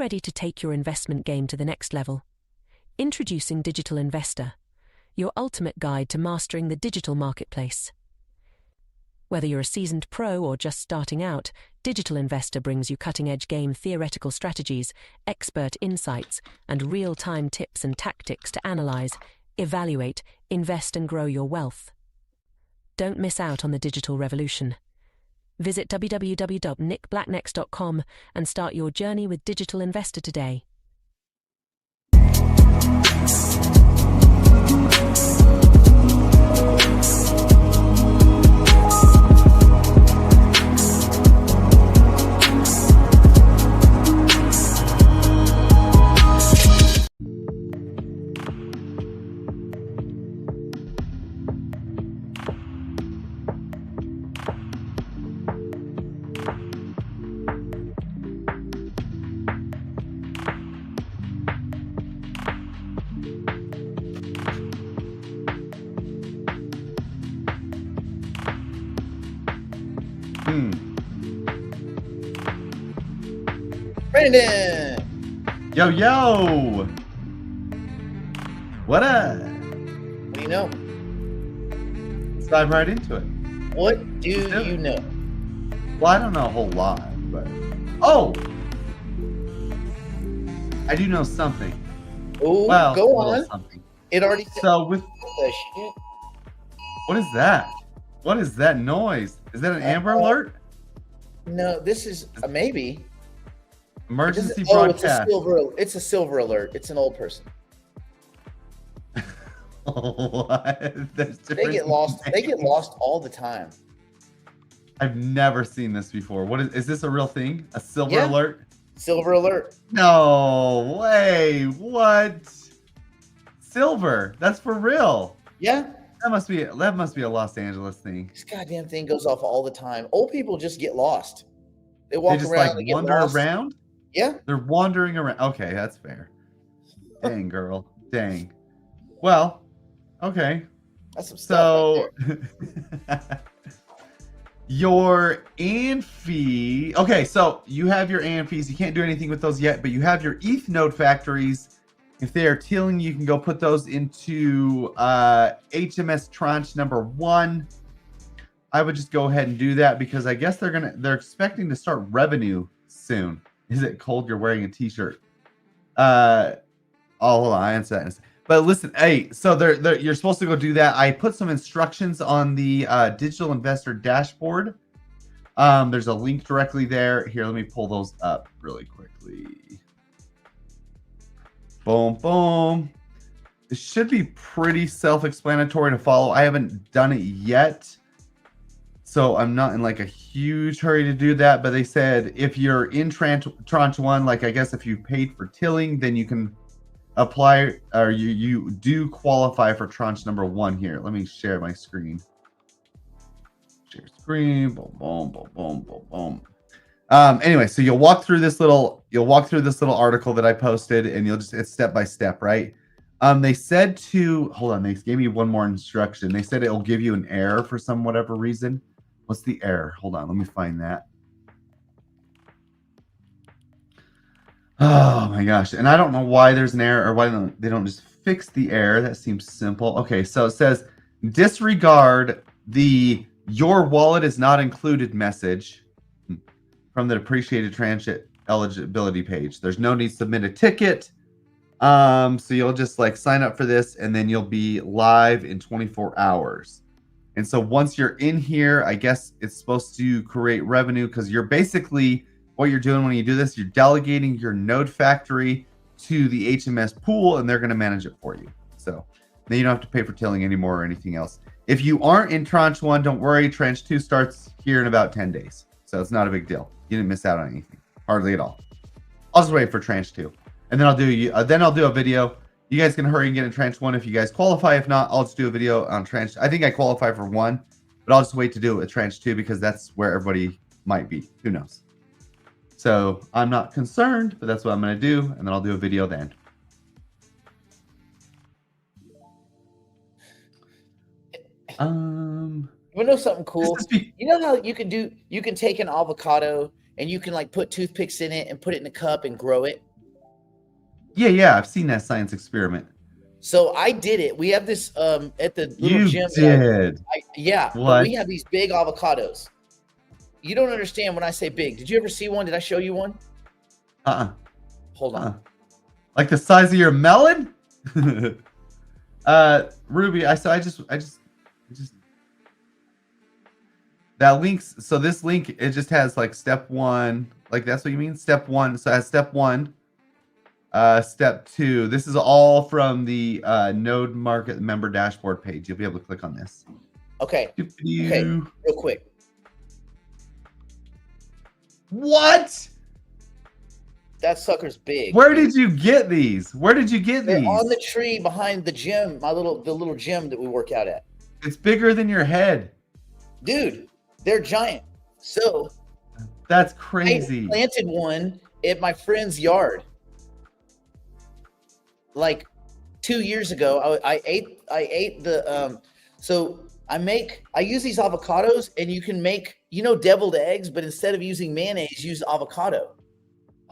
ready to take your investment game to the next level? Introducing Digital Investor, your ultimate guide to mastering the digital marketplace. Whether you're a seasoned pro or just starting out, Digital Investor brings you cutting-edge game theoretical strategies, expert insights, and real-time tips and tactics to analyze, evaluate, invest, and grow your wealth. Don't miss out on the digital revolution. Visit www.nickblacknex.com and start your journey with Digital Investor today. Brandon! Yo! What up? What do you know? Let's dive right into it. What do you know? Well, I don't know a whole lot, but... Oh! I do know something. Oh, well, go on. Something. It already... So with... What is that? What is that noise? Is that an Amber Alert? No, this is a maybe. Emergency broadcast. It's a silver alert. It's an old person. What? They get lost. They get lost all the time. I've never seen this before. What is this a real thing? A silver alert? Silver alert. No way. What? Silver. That's for real. Yeah. That must be a Los Angeles thing. This goddamn thing goes off all the time. Old people just get lost. They walk just around. Like wander around? Yeah. They're wandering around. Okay, that's fair. Dang, girl. Dang. Well, okay. That's some stuff right there. Your Amphi. Okay, so you have your Amphis. You can't do anything with those yet, but you have your ETH node factories. If they are tealing, you can go put those into HMS tranche number 1. I would just go ahead and do that because I guess they're expecting to start revenue soon. Is it cold? You're wearing a t-shirt. Hold on, I answer that. But listen, hey, so you're supposed to go do that. I put some instructions on the digital investor dashboard. There's a link directly there. Here, let me pull those up really quickly. Boom, boom. It should be pretty self-explanatory to follow. I haven't done it yet, so I'm not in like a huge hurry to do that. But they said if you're in tranche 1, like I guess if you paid for tilling, then you can apply, or you do qualify for tranche number 1 here. Let me share my screen. Share screen. Boom, boom, boom, boom, boom, boom. Anyway, so you'll walk through this little article that I posted, and it's step by step, right? They said they gave me one more instruction. They said it'll give you an error for whatever reason. What's the error? Hold on, let me find that. Oh my gosh. And I don't know why there's an error, or why they don't just fix the error. That seems simple. Okay, so it says disregard the "your wallet is not included" message from the depreciated transit eligibility page. There's no need to submit a ticket. So you'll just like sign up for this, and then you'll be live in 24 hours. And so once you're in here, I guess it's supposed to create revenue, because you're basically, what you're doing when you do this, you're delegating your node factory to the HMS pool, and they're going to manage it for you. So then you don't have to pay for tilling anymore or anything else. If you aren't in tranche 1, don't worry. Tranche 2 starts here in about 10 days. So it's not a big deal. You didn't miss out on anything, hardly at all. I'll just wait for tranche 2, and then I'll do a video. You guys can hurry and get in tranche 1 if you guys qualify. If not, I'll just do a video on tranche. I think I qualify for 1, but I'll just wait to do it with tranche 2 because that's where everybody might be. Who knows? So I'm not concerned, but that's what I'm going to do, and then I'll do a video then. You know something cool? You know how you can take an avocado and you can like put toothpicks in it and put it in a cup and grow it? Yeah, I've seen that science experiment. So I did it. We have this at the little You gym. did. Yeah, but What? we have these big avocados. You don't understand when I say big. Did you ever see one? Did I show you one? Uh-uh. Hold on. Like the size of your melon? Ruby, I just that links, so this link, it just has like step 1, like that's what you mean? Step 1, so it has step 1, step 2. This is all from the Node Market member dashboard page. You'll be able to click on this. Okay. Okay. Real quick. What? That sucker's big. Where did you get these? Where did you get They're these? on the tree behind the gym, the little gym that we work out at. It's bigger than your head. Dude, they're giant. So that's crazy. I planted one at my friend's yard. Like 2 years ago, I ate the so I use these avocados, and you can make, deviled eggs, but instead of using mayonnaise, use avocado.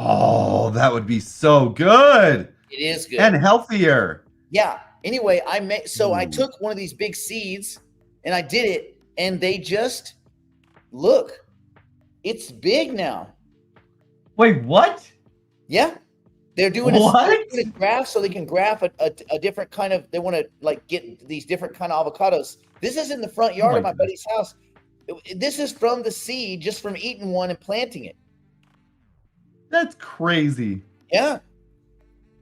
Oh, that would be so good. It is good. And healthier. Yeah. Anyway, I took one of these big seeds and I did it, and they just look, it's big now. Wait, what? Yeah. They're doing a graph so they can graph a different kind of, they want to like get these different kind of avocados. This is in the front yard of my buddy's house. This is from the seed, just from eating one and planting it. That's crazy. Yeah.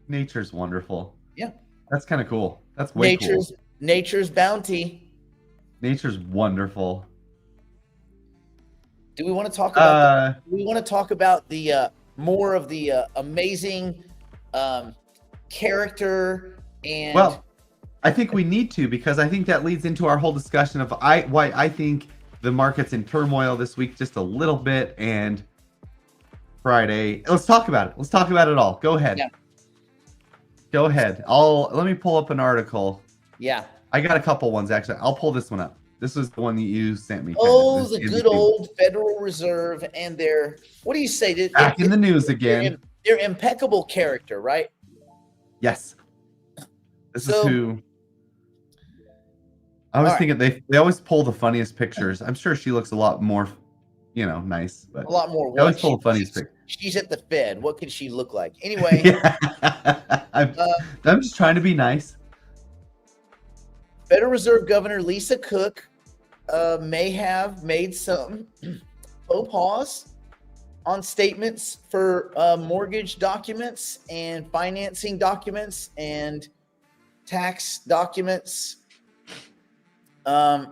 Nature's wonderful. Yeah. That's kind of cool. That's way cool. Nature's bounty. Nature's wonderful. Do we want to talk about do we want to talk about the more of the amazing character and Well, I think we need to, because I think that leads into our whole discussion of why I think the market's in turmoil this week just a little bit, and Friday. Let's talk about it. Let's talk about it all. Go ahead. Yeah. Go ahead. Let me pull up an article. Yeah. I got a couple ones actually. I'll pull this one up. This was the one that you sent me. Oh, the good old Federal Reserve and their, what do you say? Back in the news again. Their impeccable character, right? Yes. This is who. I was thinking they always pull the funniest pictures. I'm sure she looks a lot more, nice, but a lot more. They always pull the funniest pictures. She's at the Fed. What could she look like? Anyway. I'm just trying to be nice. Federal Reserve Governor Lisa Cook may have made some faux pas on statements for mortgage documents and financing documents and tax documents. Do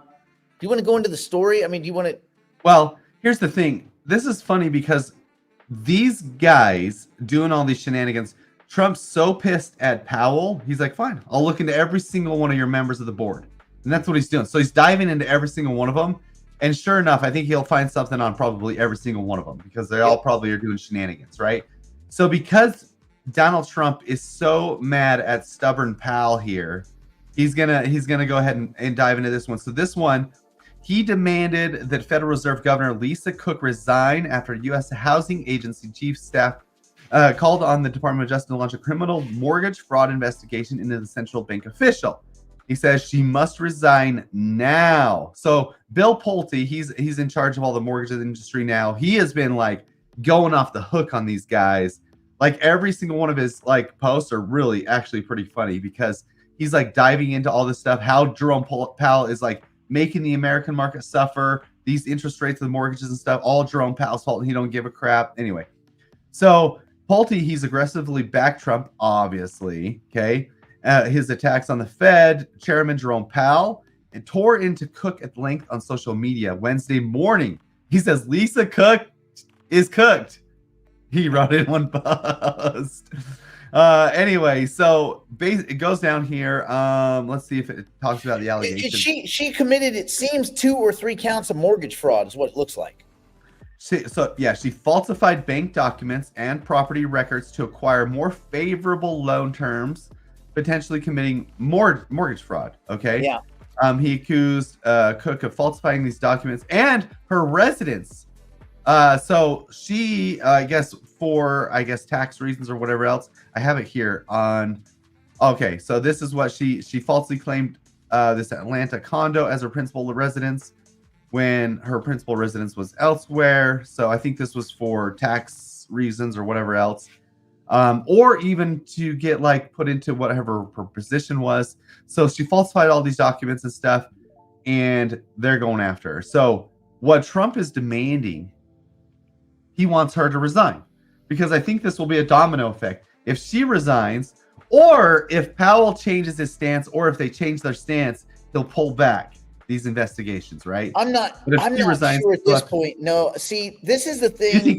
you want to go into the story? I mean, do you want to? Well, here's the thing. This is funny because these guys doing all these shenanigans, Trump's so pissed at Powell, he's like, fine, I'll look into every single one of your members of the board. And that's what he's doing. So he's diving into every single one of them. And sure enough, I think he'll find something on probably every single one of them, because they all probably are doing shenanigans, right? So because Donald Trump is so mad at stubborn Powell here, he's gonna go ahead and dive into this one. So this one, he demanded that Federal Reserve Governor Lisa Cook resign after U.S. Housing Agency Chief Staff called on the Department of Justice to launch a criminal mortgage fraud investigation into the central bank official. He says she must resign now. So Bill Pulte, he's in charge of all the mortgage industry now. He has been like going off the hook on these guys. Like every single one of his like posts are really actually pretty funny, because he's like diving into all this stuff. How Jerome Powell is like making the American market suffer. These interest rates of the mortgages and stuff, all Jerome Powell's fault, and he don't give a crap. Anyway, so Pulte, he's aggressively backed Trump, obviously. Okay. His attacks on the Fed Chairman Jerome Powell, and tore into Cook at length on social media Wednesday morning. He says Lisa Cook is cooked. He wrote in one post. Anyway, so it goes down here. Let's see if it talks about the allegations. She committed, it seems, 2 or 3 counts of mortgage fraud is what it looks like. She falsified bank documents and property records to acquire more favorable loan terms, potentially committing more mortgage fraud. Okay. Yeah. He accused Cook of falsifying these documents and her residence So she, I guess for tax reasons or whatever else, I have it here on. Okay, so this is what she falsely claimed this Atlanta condo as her principal residence when her principal residence was elsewhere. So I think this was for tax reasons or whatever else, or even to get like put into whatever her position was. So she falsified all these documents and stuff, and they're going after her. So what Trump is demanding, he wants her to resign, because I think this will be a domino effect. If she resigns, or if Powell changes his stance, or if they change their stance, he'll pull back these investigations, right? I'm not resigns, sure at this point. No, see, this is the thing. You think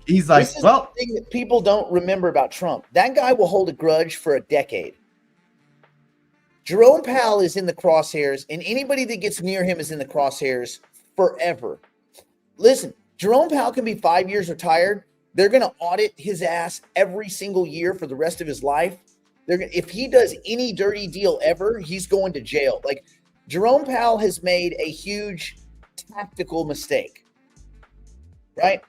he's like, this is well, the thing that people don't remember about Trump. That guy will hold a grudge for a decade. Jerome Powell is in the crosshairs, and anybody that gets near him is in the crosshairs forever. Listen, Jerome Powell can be 5 years retired. They're going to audit his ass every single year for the rest of his life. If he does any dirty deal ever, he's going to jail. Like, Jerome Powell has made a huge tactical mistake, right?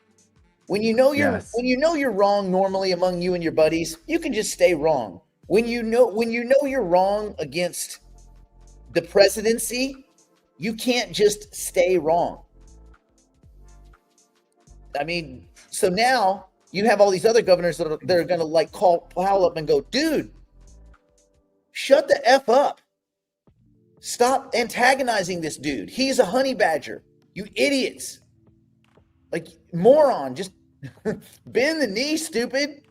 When you know you're wrong normally among you and your buddies, you can just stay wrong. When you know you're wrong against the presidency, you can't just stay wrong. I mean, so now you have all these other governors that are going to like call Powell up and go, dude, shut the F up. Stop antagonizing this dude. He's a honey badger. You idiots. Like, moron. Just bend the knee, stupid.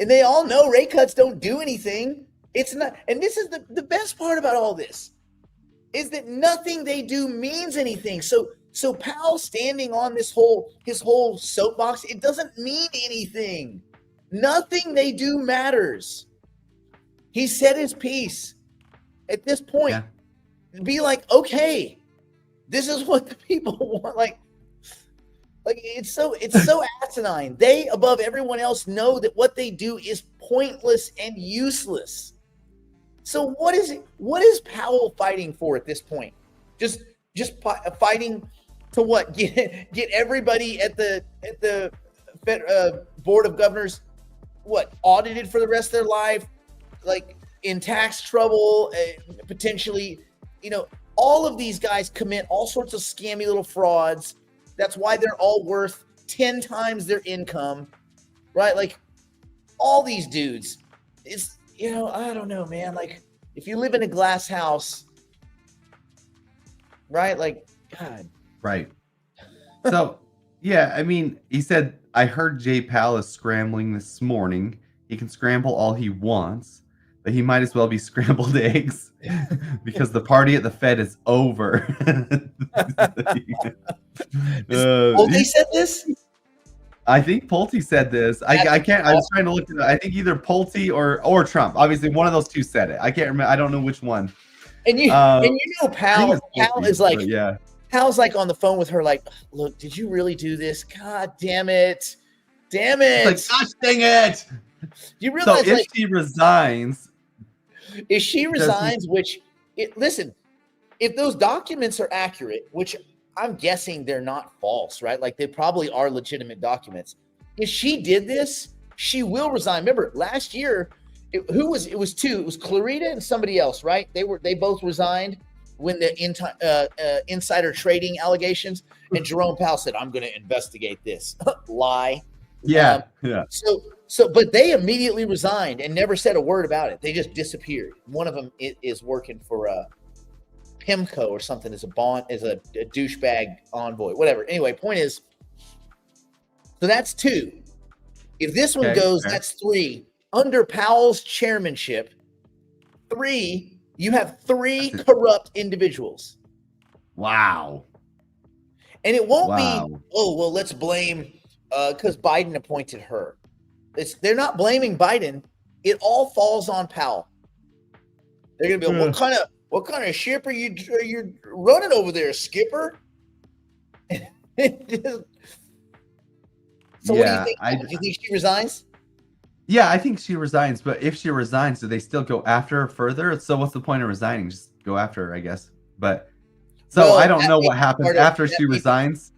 And they all know rate cuts don't do anything. It's not. And this is the best part about all this, is that nothing they do means anything. So Powell standing on his whole soapbox, it doesn't mean anything. Nothing they do matters. He said his piece. At this point, be like, okay, this is what the people want. Like it's so asinine. They, above everyone else, know that what they do is pointless and useless. So what is Powell fighting for at this point? Just fighting to what? Get everybody at the board of governors audited for the rest of their life, like in tax trouble, potentially. All of these guys commit all sorts of scammy little frauds. That's why they're all worth 10 times their income, right? Like, all these dudes, it's, I don't know, man. Like, if you live in a glass house, right? Like, God. Right. So, yeah, I mean, he said, I heard Jay Powell is scrambling this morning. He can scramble all he wants, but he might as well be scrambled eggs because the party at the Fed is over. Pulte said this? I think Pulte said this. I can't. I was trying to look at it. I think either Pulte or Trump. Obviously, one of those two said it. I can't remember. I don't know which one. And Powell is like, yeah. Powell's like on the phone with her, like, look, did you really do this? God damn it. Damn it. It's like, gosh dang it. You realize, so if she resigns. If she resigns, listen, if those documents are accurate, which I'm guessing they're not false, right? Like, they probably are legitimate documents. If she did this, she will resign. Remember, last year, it was two. It was Clarita and somebody else, right? They both resigned when the insider trading allegations, and Jerome Powell said, I'm going to investigate this. Lie. Yeah. But they immediately resigned and never said a word about it. They just disappeared. One of them is working for PIMCO or something as a douchebag envoy, whatever. Anyway, point is, so that's two. If this one goes, that's three. Under Powell's chairmanship, you have three corrupt individuals. Wow. And it won't be, let's blame because Biden appointed her. They're not blaming Biden. It all falls on Powell. They're gonna be what kind of ship are you running over there, Skipper? So what do you think? Do you think she resigns? Yeah, I think she resigns. But if she resigns, do they still go after her further? So what's the point of resigning? Just go after her, I guess. But I don't know what happens after she resigns.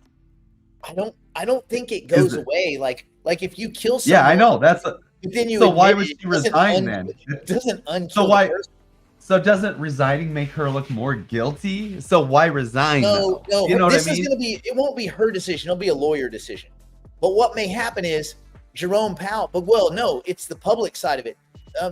I don't think it Is goes it? away. Like if you kill Yeah, I someone, know. but then you So why admit would it, she resign then? it doesn't So unkill the why? person. So doesn't resigning make her look more guilty? So why resign No, though? no, You know what I this is mean? going to be, it won't be her decision. It'll be a lawyer decision. But what may happen is Jerome Powell, but well, no, it's the public side of it.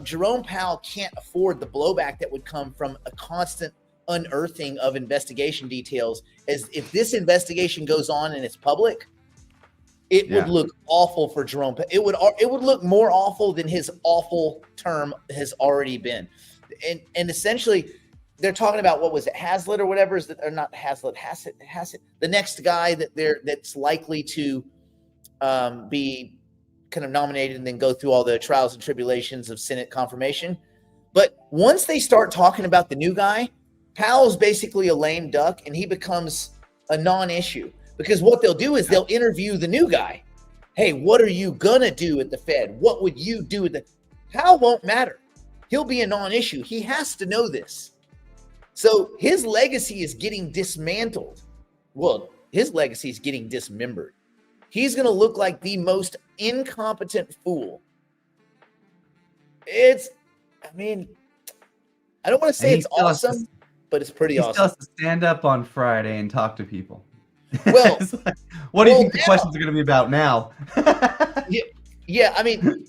Jerome Powell can't afford the blowback that would come from a constant unearthing of investigation details. As if this investigation goes on and it's public, it would Yeah. look awful for Jerome. It would look more awful than his awful term has already been. And essentially, they're talking about, what was it, Hazlitt or whatever, is that, or not Hazlitt, Hassett, the next guy that's likely to be kind of nominated and then go through all the trials and tribulations of Senate confirmation. But once they start talking about the new guy, Powell's basically a lame duck and he becomes a non-issue, because what they'll do is they'll interview the new guy. Hey, what are you gonna do at the Fed? What would you do at the Powell? Won't matter. He'll be a non-issue. He has to know this. So his legacy is getting dismantled. Well, his legacy is getting dismembered. He's going to look like the most incompetent fool. I mean, I don't want to say it's awesome, but it's pretty awesome. He still has to stand up on Friday and talk to people. Well, like, what do you think the questions are going to be about now? yeah. I mean,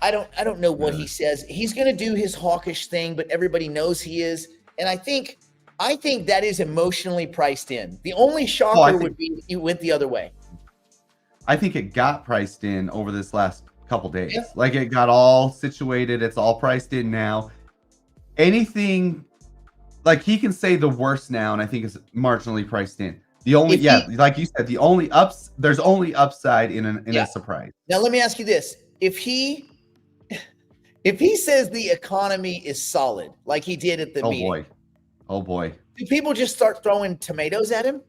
I don't know what he says. He's going to do his hawkish thing, but everybody knows he is. And I think that is emotionally priced in. The only shocker would be if you went the other way. I think it got priced in over this last couple days. Yeah. Like it got all situated. It's all priced in now. Anything, like he can say the worst now, and I think it's marginally priced in. The only, like you said, there's only upside in a surprise. Now let me ask you this: if he says the economy is solid, like he did at the meeting, oh boy, do people just start throwing tomatoes at him?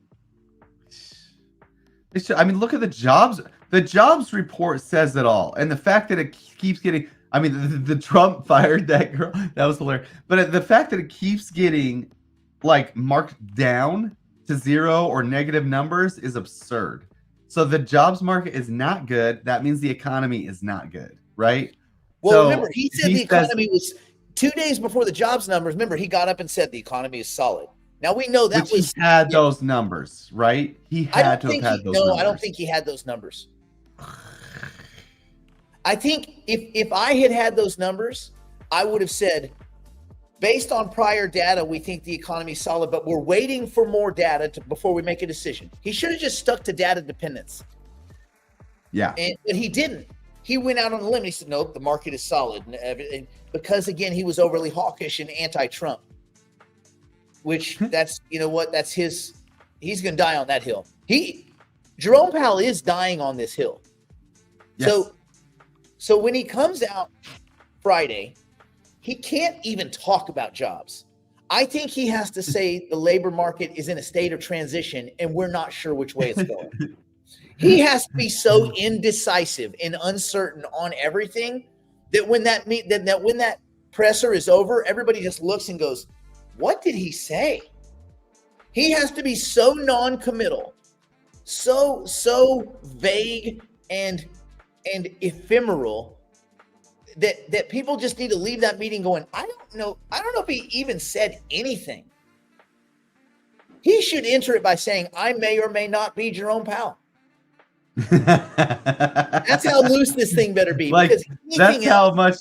I mean, look at the jobs. The jobs report says it all, and the fact that it keeps getting. I mean, the Trump fired that girl. That was hilarious. But the fact that it keeps getting like marked down to zero or negative numbers is absurd. So the jobs market is not good. That means the economy is not good, right? Well, remember, he said the economy was 2 days before the jobs numbers. Remember, he got up and said the economy is solid. Now we know that he had those numbers, right? He had to have had those numbers. No, I don't think he had those numbers. I think if I had those numbers, I would have said, based on prior data, we think the economy is solid, but we're waiting for more data before we make a decision. He should have just stuck to data dependence. Yeah. But he didn't. He went out on a limb and he said, nope, the market is solid. And because, again, he was overly hawkish and anti-Trump, which that's, you know what, that's he's going to die on that hill. Jerome Powell is dying on this hill. Yes. So when he comes out Friday, he can't even talk about jobs. I think he has to say the labor market is in a state of transition and we're not sure which way it's going. He has to be so indecisive and uncertain on everything that when that presser is over, everybody just looks and goes, what did he say? He has to be so non-committal, so vague and ephemeral that people just need to leave that meeting going, I don't know if he even said anything. He should enter it by saying, I may or may not be Jerome Powell. That's how loose this thing better be. Like, because that's how much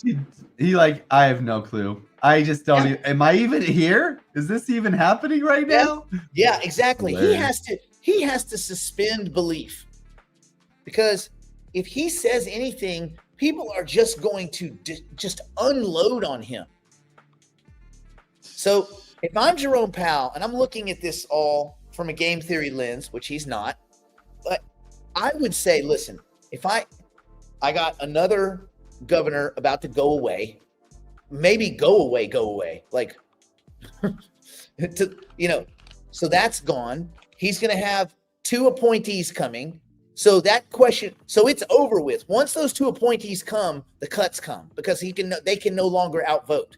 he like, I have no clue. I just don't am I even here? Is this even happening right now? Yeah, exactly. He has to suspend belief, because if he says anything, people are just going to just unload on him. So if I'm Jerome Powell and I'm looking at this all from a game theory lens, which he's not, but I would say, listen, if I got another governor about to go away, maybe go away, like, so that's gone. He's going to have 2 appointees coming. So it's over with. Once those 2 appointees come, the cuts come, because they can no longer outvote.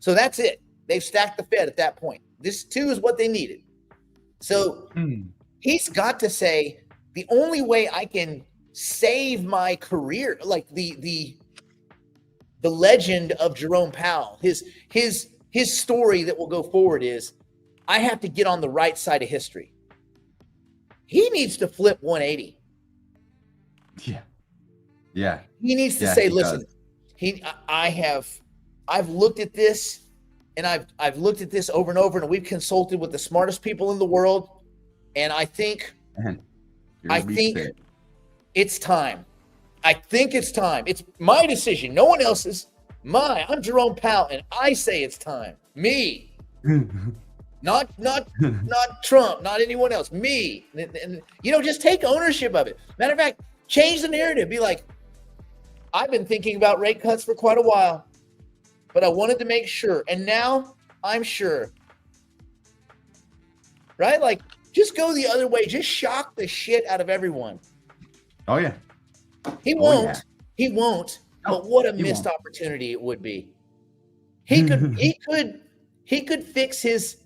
So that's it. They've stacked the Fed at that point. This 2 is what they needed. So he's got to say, the only way I can save my career, like the legend of Jerome Powell, his story that will go forward is I have to get on the right side of history. He needs to flip 180. Yeah. He needs to say, listen, I've looked at this and I've looked at this over and over, and we've consulted with the smartest people in the world. And I think it's time. I think it's time. It's my decision. No one else's. I'm Jerome Powell, and I say it's time. Me. Not Trump, not anyone else. Me. And just take ownership of it. Matter of fact, change the narrative. Be like, I've been thinking about rate cuts for quite a while, but I wanted to make sure. And now I'm sure. Right? Like, just go the other way. Just shock the shit out of everyone. Oh, yeah. He won't. Yeah. He won't. But what a missed opportunity it would be. He could fix his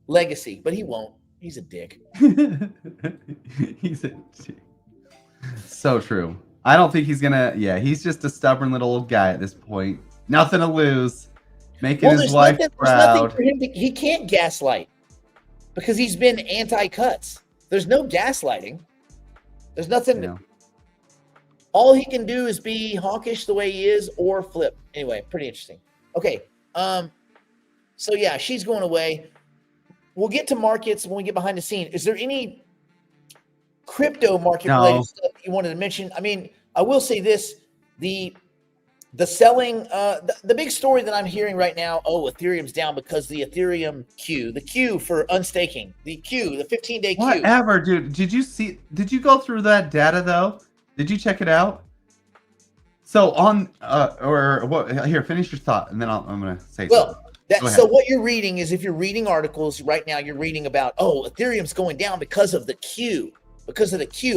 legacy, but he won't. He's a dick. He's a dick. So true. I don't think he's gonna. Yeah, he's just a stubborn little old guy at this point. Nothing to lose. Making his wife proud. There's nothing for him he can't gaslight because he's been anti-cuts. There's no gaslighting. There's nothing. All he can do is be hawkish the way he is or flip. Anyway, pretty interesting. Okay. So yeah, she's going away. We'll get to markets when we get behind the scene. Is there any crypto market related stuff you wanted to mention? I mean, I will say this, the selling, the big story that I'm hearing right now, Ethereum's down because the Ethereum queue, the queue for unstaking, the 15-day queue. Whatever, dude. Did you go through that data though? Did you check it out? So here, finish your thought, and then I'm going to say something. So what you're reading is, if you're reading articles right now, you're reading about, Ethereum's going down because of the queue,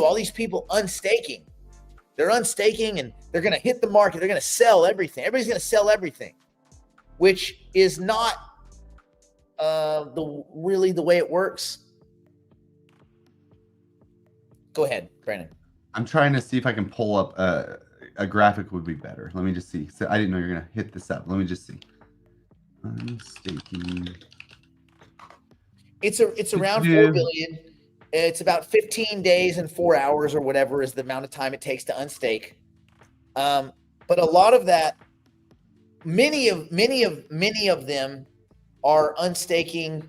all these people unstaking. They're unstaking and they're going to hit the market. They're going to sell everything. Everybody's going to sell everything, which is not really the way it works. Go ahead, Brandon. I'm trying to see if I can pull up a graphic would be better. Let me just see. So I didn't know you were going to hit this up. Let me just see. Unstaking. It's around 4 billion. It's about 15 days and 4 hours or whatever is the amount of time it takes to unstake. But a lot of that, many of them are unstaking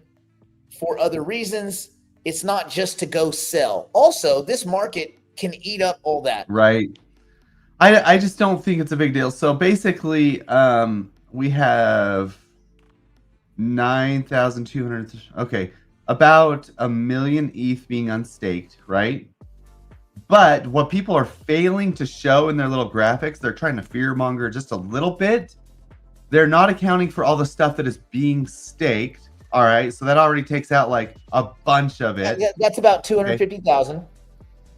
for other reasons. It's not just to go sell. Also, this market can eat up all that. Right. I just don't think it's a big deal. So basically, we have 9,200. Okay. About 1 million ETH being unstaked, right? But what people are failing to show in their little graphics, they're trying to fearmonger just a little bit. They're not accounting for all the stuff that is being staked. All right. So that already takes out like a bunch of it. That's about 250,000. Okay.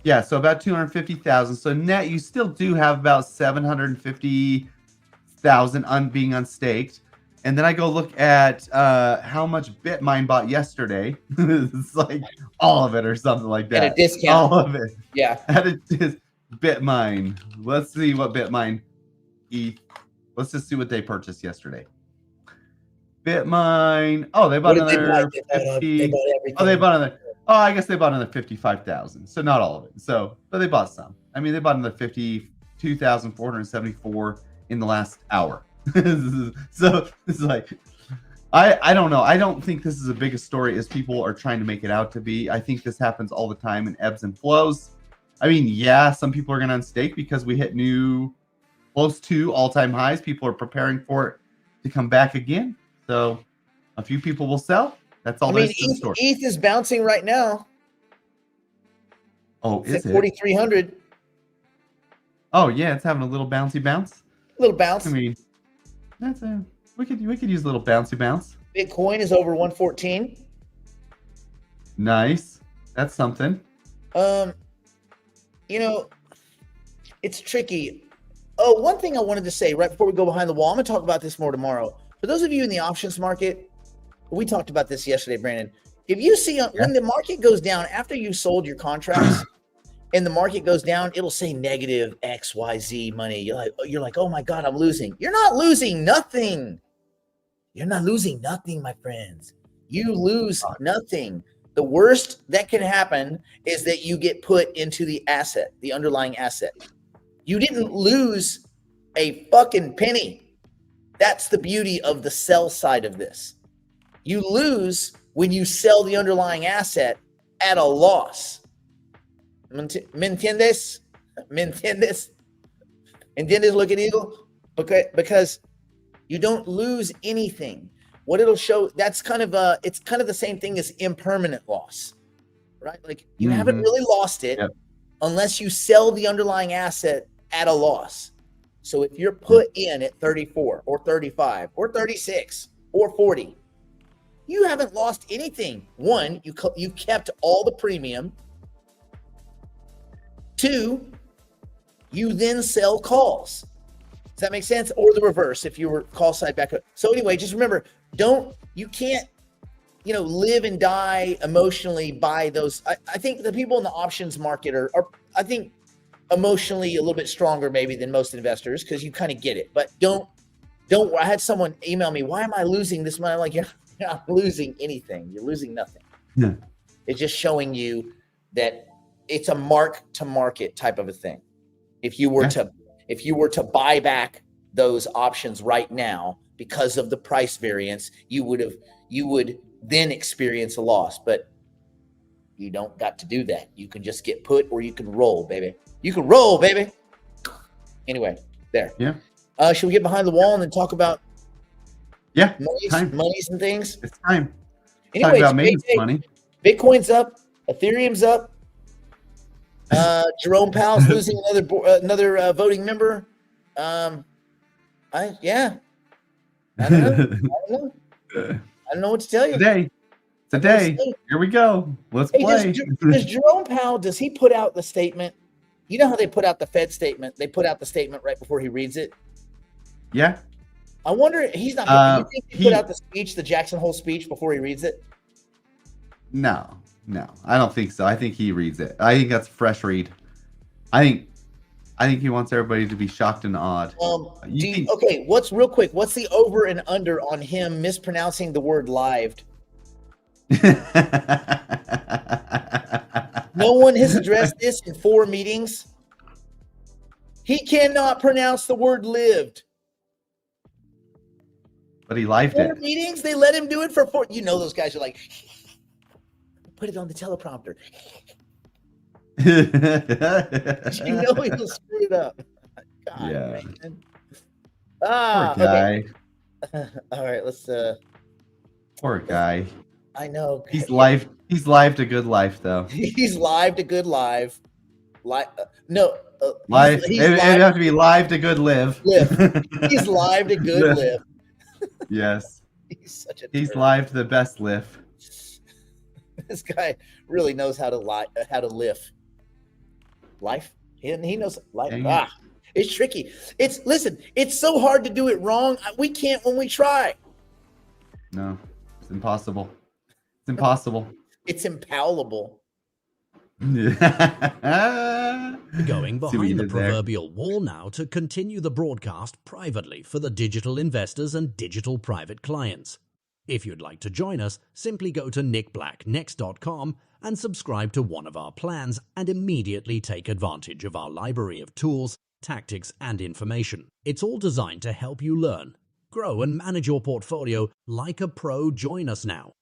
Yeah. So about 250,000. So net, you still do have about 750,000 being unstaked. And then I go look at how much Bitmine bought yesterday. It's like all of it or something like that. At a discount. All of it. Yeah. Bitmine. Let's see what Bitmine ETH. Let's just see what they purchased yesterday. Bitmine. Oh, they bought another 50. They bought another. Oh, I guess they bought another 55,000. So not all of it. But they bought some. I mean, they bought another 52,474 in the last hour. So it's like, I don't know. I don't think this is as big a story as people are trying to make it out to be. I think this happens all the time in ebbs and flows. I mean, yeah, some people are going to unstake because we hit close to all-time highs. People are preparing for it to come back again. So a few people will sell. That's all there is to the story. ETH is bouncing right now. Oh, is it? 4,300. Oh, yeah, it's having a little bouncy bounce. Little bounce. I mean, we could use a little bouncy bounce. Bitcoin is over 114. Nice. That's something. It's tricky. Oh, one thing I wanted to say right before we go behind the wall, I'm going to talk about this more tomorrow. For those of you in the options market, we talked about this yesterday, Brandon. If you see when the market goes down after you sold your contracts and the market goes down, it'll say negative XYZ money. You're like, oh my God, I'm losing. You're not losing nothing. You're not losing nothing, my friends. You lose nothing. The worst that can happen is that you get put into the asset, the underlying asset. You didn't lose a fucking penny. That's the beauty of the sell side of this. You lose when you sell the underlying asset at a loss. ¿Me entiendes? ¿Me entiendes? ¿Entiendes lo que digo? Because you don't lose anything. What it'll show, it's kind of the same thing as impermanent loss, right? Like you haven't really lost it unless you sell the underlying asset at a loss. So if you're put in at 34 or 35 or 36 or 40, you haven't lost anything. One, you kept all the premium. Two, you then sell calls. Does that make sense? Or the reverse if you were call side back up. So anyway, just remember, you can't, live and die emotionally by those. I think the people in the options market are I think emotionally a little bit stronger maybe than most investors because you kind of get it. But don't. I had someone email me, why am I losing this money? I'm like, you're not losing anything. You're losing nothing. Yeah. It's just showing you that it's a mark to market type of a thing. If you were to buy back those options right now because of the price variance, you would then experience a loss. But you don't got to do that. You can just get put or you can roll, baby. You can roll, baby. Anyway, there. Yeah. Should we get behind the wall and then talk about monies and things? It's time. Anyway, talk about maintenance money. Bitcoin's up. Ethereum's up. Jerome Powell's losing another voting member. I don't know. I don't know what to tell you. Today. Here we go. Let's play. Does Jerome Powell, does he put out the statement? You know how they put out the Fed statement? They put out the statement right before he reads it. Yeah. I wonder, he's not. You think he put out the speech, the Jackson Hole speech, before he reads it? No, I don't think so. I think he reads it. I think that's a fresh read. I think he wants everybody to be shocked and awed. Okay, what's the over and under on him mispronouncing the word lived? No one has addressed this in 4 meetings. He cannot pronounce the word lived. But he lived 4 it. meetings, they let him do it for 4. You know those guys are like, put it on the teleprompter. You know he'll screw it up. God, yeah. Man. Poor guy. Okay. All right, let's Poor guy. I know. He's lived a good life though. He's lived a good life. Live. It'd have to be lived a good live. He's lived a good live. Yes. He's lived the best live. This guy really knows how to live. Life. He knows life. It's tricky. It's so hard to do it wrong. We can't when we try. No, it's impossible. It's impossible. It's impalpable. Going behind the proverbial wall now to continue the broadcast privately for the digital investors and digital private clients. If you'd like to join us, simply go to nickblacknext.com and subscribe to one of our plans and immediately take advantage of our library of tools, tactics, and information. It's all designed to help you learn, grow, and manage your portfolio like a pro. Join us now.